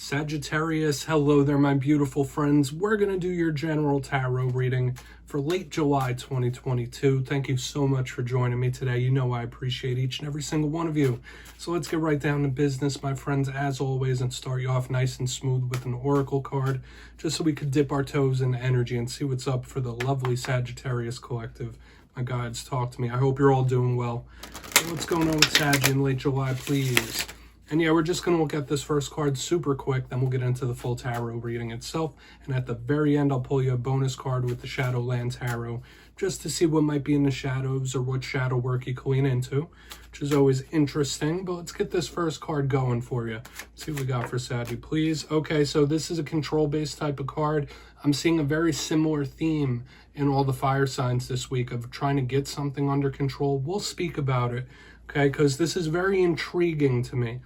Sagittarius, hello there, my beautiful friends. We're going to do your general tarot reading for late July 2022. Thank you so much for joining me today. You know I appreciate each and every single one of you. So let's get right down to business, my friends, as always, and start you off nice and smooth with an oracle card, just so we could dip our toes in energy and see what's up for the lovely Sagittarius collective. My guides, talk to me. I hope you're all doing well. So what's going on with Sag in late July, please? And yeah, we're just going to look at this first card super quick, then we'll get into the full tarot reading itself. And at the very end, I'll pull you a bonus card with the Shadowland Tarot, just to see what might be in the shadows or what shadow work you can lean into, which is always interesting. But let's get this first card going for you. Let's see what we got for Saggy, please. Okay, so this is a control-based type of card. I'm seeing a very similar theme in all the fire signs this week of trying to get something under control. We'll speak about it, okay, because this is very intriguing to me.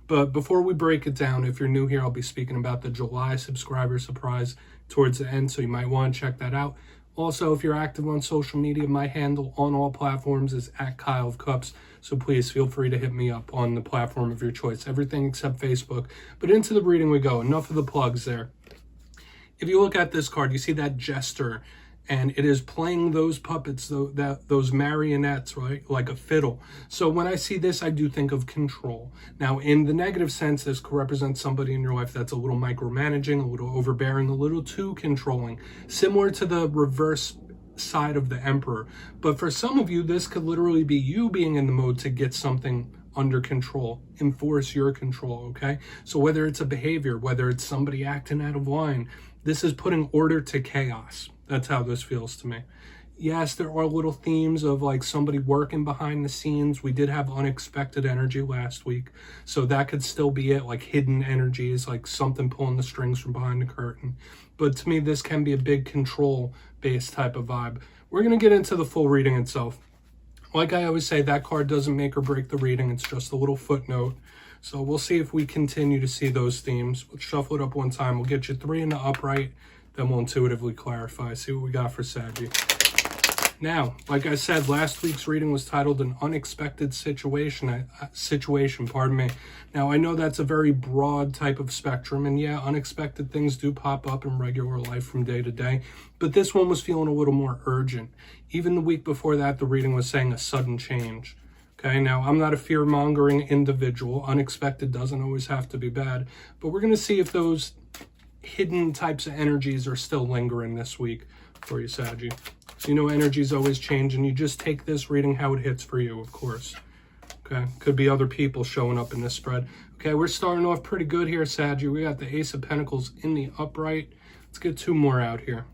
But before we break it down, if you're new here, I'll be speaking about the July subscriber surprise towards the end, so you might want to check that out. Also, if you're active on social media, my handle on all platforms is @KyleofCups, so please feel free to hit me up on the platform of your choice, everything except Facebook. But into the reading we go. Enough of the plugs there. If you look at this card, you see that jester, and it is playing those puppets, those marionettes, right? Like a fiddle. So when I see this, I do think of control. Now, in the negative sense, this could represent somebody in your life that's a little micromanaging, a little overbearing, a little too controlling, similar to the reverse side of the Emperor. But for some of you, this could literally be you being in the mode to get something under control, enforce your control, okay? So whether it's a behavior, whether it's somebody acting out of line, this is putting order to chaos. That's how this feels to me. Yes, there are little themes of like somebody working behind the scenes. We did have unexpected energy last week, so that could still be it, like hidden energies, like something pulling the strings from behind the curtain. But to me, this can be a big control-based type of vibe. We're going to get into the full reading itself. Like I always say, that card doesn't make or break the reading. It's just a little footnote. So we'll see if we continue to see those themes. Let's shuffle it up one time. We'll get you 3 in the upright. Then we'll intuitively clarify, see what we got for Saggy. Now, like I said, last week's reading was titled An Unexpected Situation, pardon me. Now, I know that's a very broad type of spectrum, and yeah, unexpected things do pop up in regular life from day to day, but this one was feeling a little more urgent. Even the week before that, the reading was saying a sudden change. Okay, now I'm not a fear-mongering individual. Unexpected doesn't always have to be bad, but we're going to see if those hidden types of energies are still lingering this week for you, Saggy. So you know energies always change, and you just take this reading how it hits for you, of course. Okay, could be other people showing up in this spread. Okay, we're starting off pretty good here, Saggy. We got the Ace of Pentacles in the upright. Let's get 2 more out here.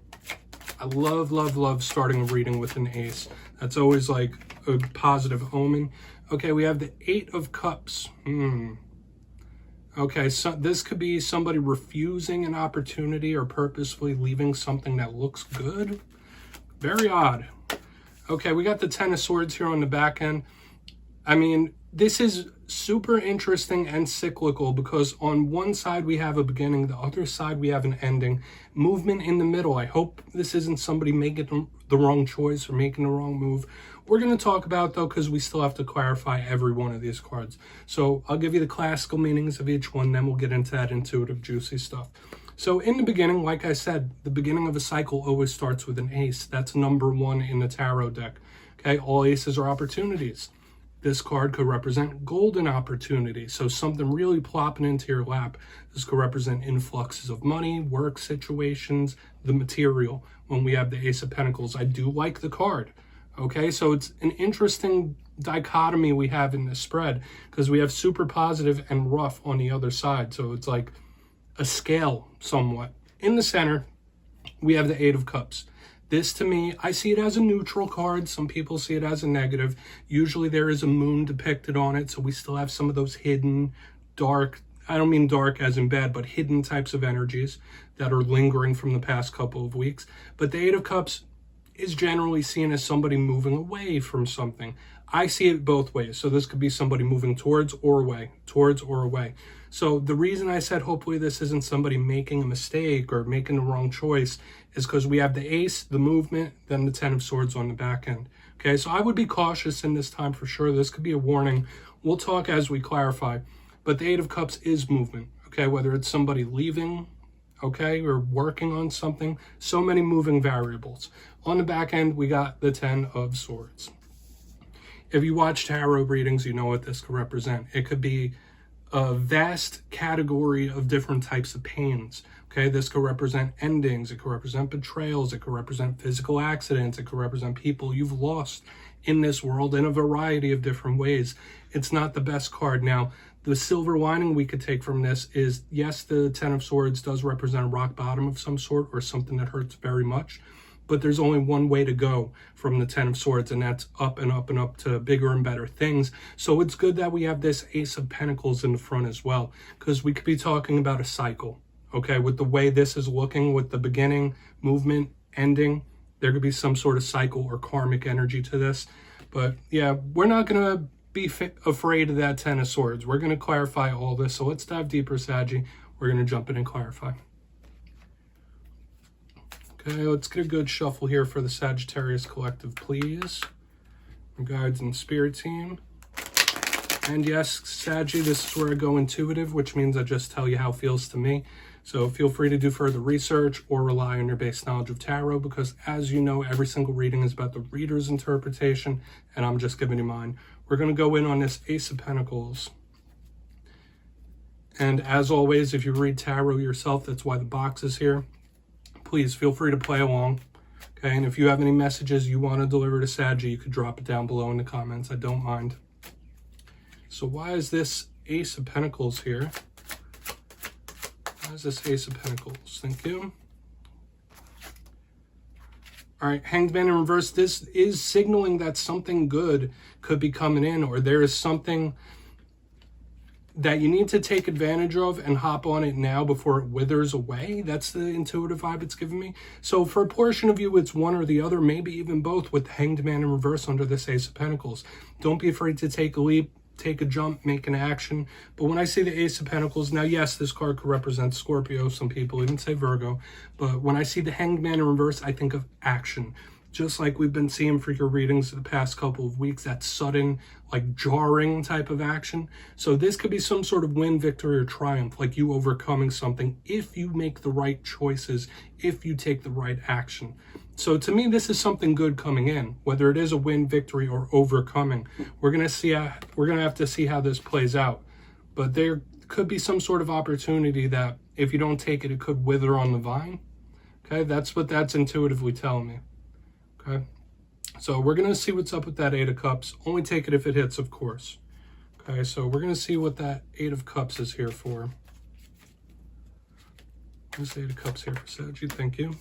I love, love, love starting a reading with an ace. That's always like a positive omen. Okay, we have the 8 of Cups. Okay, so this could be somebody refusing an opportunity or purposefully leaving something that looks good. Very odd. Okay, we got the 10 of Swords here on the back end. I mean, this is super interesting and cyclical because on one side we have a beginning, the other side we have an ending. Movement in the middle. I hope this isn't somebody making the wrong choice or making the wrong move. We're going to talk about, though, because we still have to clarify every one of these cards. So I'll give you the classical meanings of each one, then we'll get into that intuitive, juicy stuff. So in the beginning, like I said, the beginning of a cycle always starts with an ace. That's number 1 in the tarot deck. Okay, all aces are opportunities. This card could represent golden opportunity. So something really plopping into your lap. This could represent influxes of money, work situations, the material. When we have the Ace of Pentacles, I do like the card. Okay, so it's an interesting dichotomy we have in this spread because we have super positive and rough on the other side. So it's like a scale somewhat. In the center, we have the 8 of Cups. This, to me, I see it as a neutral card. Some people see it as a negative. Usually there is a moon depicted on it, so we still have some of those hidden, dark, I don't mean dark as in bad, but hidden types of energies that are lingering from the past couple of weeks. But the 8 of Cups is generally seen as somebody moving away from something. I see it both ways. So this could be somebody moving towards or away, towards or away. So the reason I said hopefully this isn't somebody making a mistake or making the wrong choice is because we have the ace, the movement, then the 10 of Swords on the back end. Okay, so I would be cautious in this time for sure. This could be a warning. We'll talk as we clarify. But the 8 of Cups is movement. okay, whether it's somebody leaving, okay, or working on something. So many moving variables. On the back end, we got the 10 of Swords. If you watch tarot readings, you know what this could represent. It could be a vast category of different types of pains. Okay, this could represent endings, it could represent betrayals, it could represent physical accidents, it could represent people you've lost in this world in a variety of different ways. It's not the best card. Now, the silver lining we could take from this is, yes, the 10 of Swords does represent a rock bottom of some sort or something that hurts very much, but there's only one way to go from the 10 of Swords, and that's up and up and up to bigger and better things. So it's good that we have this Ace of Pentacles in the front as well, because we could be talking about a cycle, okay? With the way this is looking, with the beginning, movement, ending, there could be some sort of cycle or karmic energy to this. But yeah, we're not going to be afraid of that 10 of Swords. We're going to clarify all this. So let's dive deeper, Saggy. We're going to jump in and clarify. Okay, let's get a good shuffle here for the Sagittarius collective, please. Our guides and spirit team. And yes, Saggy, this is where I go intuitive, which means I just tell you how it feels to me. So feel free to do further research or rely on your base knowledge of tarot, because as you know, every single reading is about the reader's interpretation, and I'm just giving you mine. We're going to go in on this Ace of Pentacles. And as always, if you read tarot yourself, that's why the box is here. Please feel free to play along. Okay, and if you have any messages you want to deliver to Saggy, you could drop it down below in the comments. I don't mind. So why is this Ace of Pentacles here? Why is this Ace of Pentacles? Thank you. All right, Hanged Man in reverse. This is signaling that something good could be coming in, or there is something that you need to take advantage of and hop on it now before it withers away. That's the intuitive vibe it's giving me. So for a portion of you, it's one or the other, maybe even both, with the Hanged Man in reverse under this Ace of Pentacles. Don't be afraid to take a leap, take a jump, make an action. But when I see the Ace of Pentacles, now yes, this card could represent Scorpio, some people even say Virgo, but when I see the Hanged Man in reverse, I think of action. Just like we've been seeing for your readings the past couple of weeks, that sudden, like jarring type of action. So this could be some sort of win, victory, or triumph, like you overcoming something if you make the right choices, if you take the right action. So to me, this is something good coming in, whether it is a win, victory, or overcoming. We're gonna have to see how this plays out. But there could be some sort of opportunity that if you don't take it, it could wither on the vine. Okay, that's what that's intuitively telling me. Okay, so we're going to see what's up with that 8 of Cups. Only take it if it hits, of course. Okay, so we're going to see what that 8 of Cups is here for. What's 8 of Cups here for Saggy? Thank you.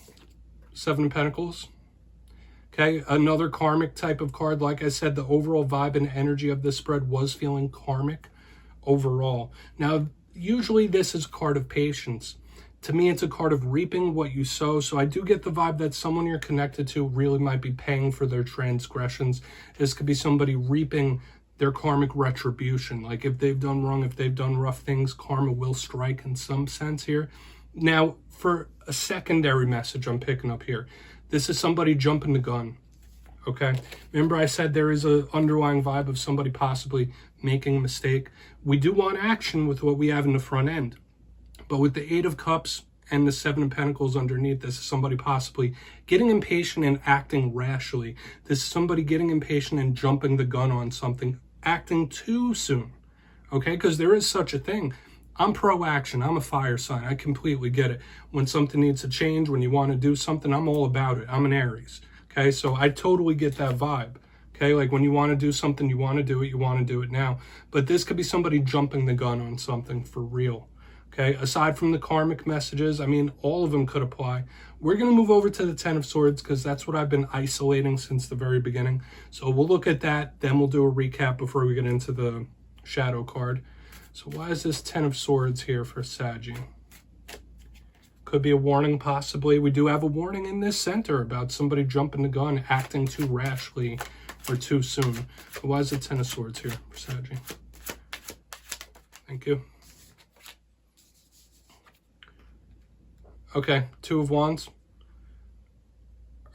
7 of Pentacles. Okay, another karmic type of card. Like I said, the overall vibe and energy of this spread was feeling karmic overall. Now, usually this is a card of patience. To me, it's a card of reaping what you sow. So I do get the vibe that someone you're connected to really might be paying for their transgressions. This could be somebody reaping their karmic retribution. Like if they've done wrong, if they've done rough things, karma will strike in some sense here. Now, for a secondary message I'm picking up here, this is somebody jumping the gun. Okay, remember I said there is an underlying vibe of somebody possibly making a mistake. We do want action with what we have in the front end. But with the 8 of Cups and the 7 of Pentacles underneath, this is somebody possibly getting impatient and acting rashly. This is somebody getting impatient and jumping the gun on something, acting too soon, okay? Because there is such a thing. I'm pro-action. I'm a fire sign. I completely get it. When something needs to change, when you want to do something, I'm all about it. I'm an Aries, okay? So I totally get that vibe, okay? Like when you want to do something, you want to do it, you want to do it now. But this could be somebody jumping the gun on something for real. Okay, aside from the karmic messages, I mean, all of them could apply. We're going to move over to the 10 of Swords because that's what I've been isolating since the very beginning. So we'll look at that, then we'll do a recap before we get into the shadow card. So why is this 10 of Swords here for Saggy? Could be a warning, possibly. We do have a warning in this center about somebody jumping the gun, acting too rashly or too soon. So why is the 10 of Swords here for Saggy? Thank you. Okay, 2 of Wands.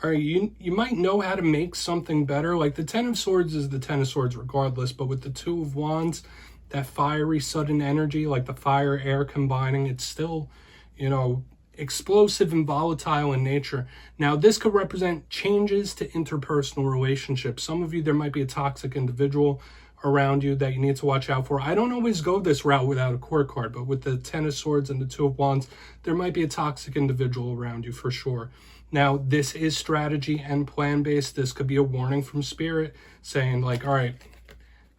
All right, you might know how to make something better. Like the 10 of Swords is the 10 of Swords regardless, but with the 2 of Wands, that fiery sudden energy, like the fire air combining. It's still, you know, explosive and volatile in nature. Now, this could represent changes to interpersonal relationships. Some of you, there might be a toxic individual around you that you need to watch out for. I don't always go this route without a court card, but with the Ten of Swords and the Two of Wands, there might be a toxic individual around you for sure. Now, this is strategy and plan-based. This could be a warning from Spirit saying like, all right,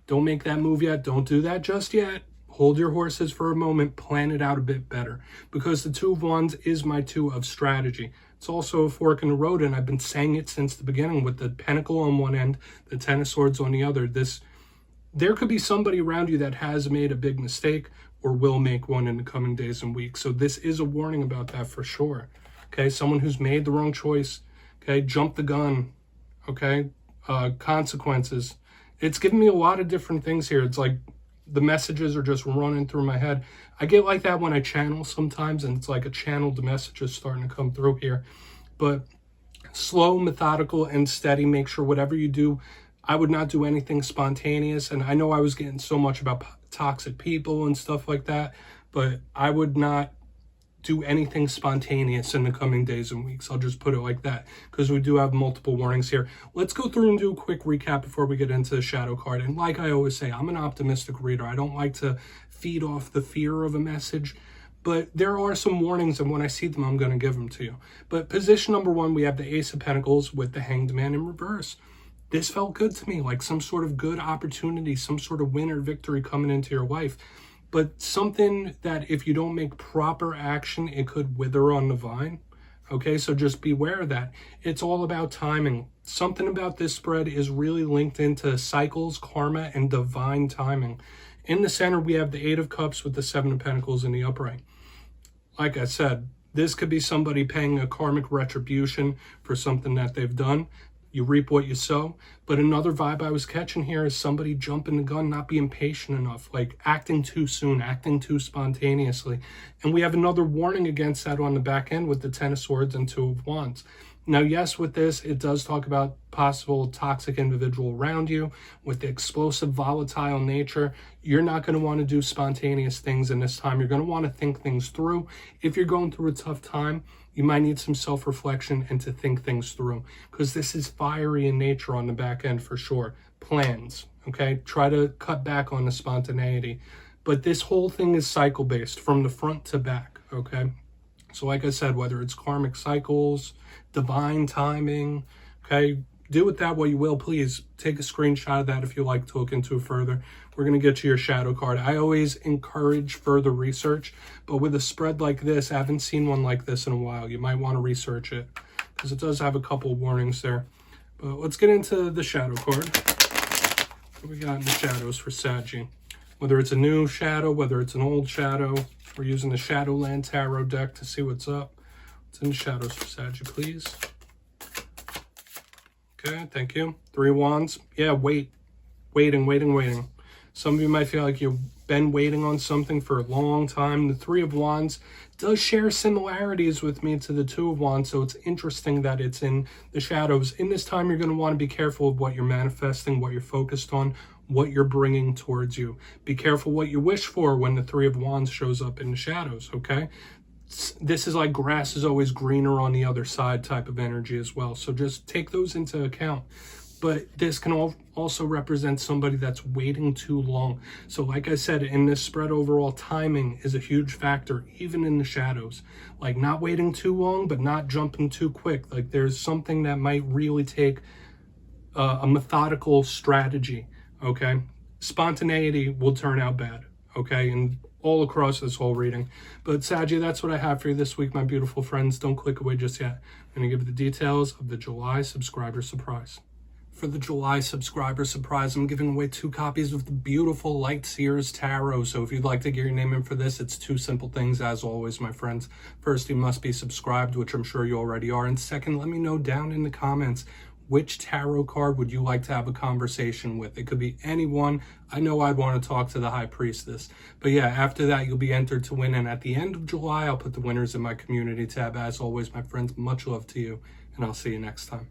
don't make that move yet. Don't do that just yet. Hold your horses for a moment. Plan it out a bit better. Because the Two of Wands is my two of strategy. It's also a fork in the road, and I've been saying it since the beginning with the Pentacle on one end, the Ten of Swords on the other. There could be somebody around you that has made a big mistake or will make one in the coming days and weeks. So this is a warning about that for sure. Okay, someone who's made the wrong choice. Okay, jump the gun. Okay, consequences. It's giving me a lot of different things here. It's like the messages are just running through my head. I get like that when I channel sometimes, and it's like a channeled message is starting to come through here. But slow, methodical, and steady. Make sure whatever you do, I would not do anything spontaneous. And I know I was getting so much about toxic people and stuff like that, but I would not do anything spontaneous in the coming days and weeks. I'll just put it like that, because we do have multiple warnings here. Let's go through and do a quick recap before we get into the shadow card. And like I always say, I'm an optimistic reader. I don't like to feed off the fear of a message, but there are some warnings, and when I see them, I'm going to give them to you. But position number one, we have the Ace of Pentacles with the Hanged Man in reverse. This felt good to me, like some sort of good opportunity, some sort of win or victory coming into your life. But something that if you don't make proper action, it could wither on the vine. Okay, so just beware of that. It's all about timing. Something about this spread is really linked into cycles, karma, and divine timing. In the center, we have the Eight of Cups with the Seven of Pentacles in the upright. Like I said, this could be somebody paying a karmic retribution for something that they've done. You reap what you sow. But another vibe I was catching here is somebody jumping the gun, not being patient enough, like acting too soon, acting too spontaneously. And we have another warning against that on the back end with the Ten of Swords and Two of Wands. Now, yes, with this, it does talk about possible toxic individual around you with the explosive, volatile nature. You're not going to want to do spontaneous things in this time. You're going to want to think things through. If you're going through a tough time, you might need some self-reflection and to think things through, because this is fiery in nature on the back end for sure. Plans, okay? Try to cut back on the spontaneity. But this whole thing is cycle-based from the front to back, okay? So like I said, whether it's karmic cycles, divine timing, okay, do with that what you will. Please take a screenshot of that if you like to look into it further. We're going to get to your shadow card. I always encourage further research, but with a spread like this, I haven't seen one like this in a while. You might want to research it because it does have a couple warnings there. But let's get into the shadow card. What we got in the shadows for Saggy? Whether it's a new shadow, whether it's an old shadow, we're using the Shadowland Tarot deck to see what's up. What's in the shadows for Saggy, please? Okay, thank you. Three of Wands. Yeah, waiting. Some of you might feel like you've been waiting on something for a long time. The Three of Wands does share similarities with me to the Two of Wands, so it's interesting that it's in the shadows. In this time, you're going to want to be careful of what you're manifesting, what you're focused on, what you're bringing towards you. Be careful what you wish for when the Three of Wands shows up in the shadows, okay? This is like grass is always greener on the other side type of energy as well. So just take those into account. But this can also represent somebody that's waiting too long. So like I said, in this spread overall, timing is a huge factor, even in the shadows. Like not waiting too long, but not jumping too quick. Like there's something that might really take a methodical strategy, okay? Spontaneity will turn out bad, okay? And all across this whole reading. But Saggy, that's what I have for you this week, my beautiful friends. Don't click away just yet. I'm going to give you the details of the July subscriber surprise. For the July subscriber surprise, I'm giving away 2 copies of the beautiful Light Seers Tarot. So if you'd like to get your name in for this, it's 2 simple things, as always, my friends. First, you must be subscribed, which I'm sure you already are. And second, let me know down in the comments, which tarot card would you like to have a conversation with? It could be anyone. I know I'd want to talk to the High Priestess. But yeah, after that, you'll be entered to win. And at the end of July, I'll put the winners in my community tab. As always, my friends, much love to you, and I'll see you next time.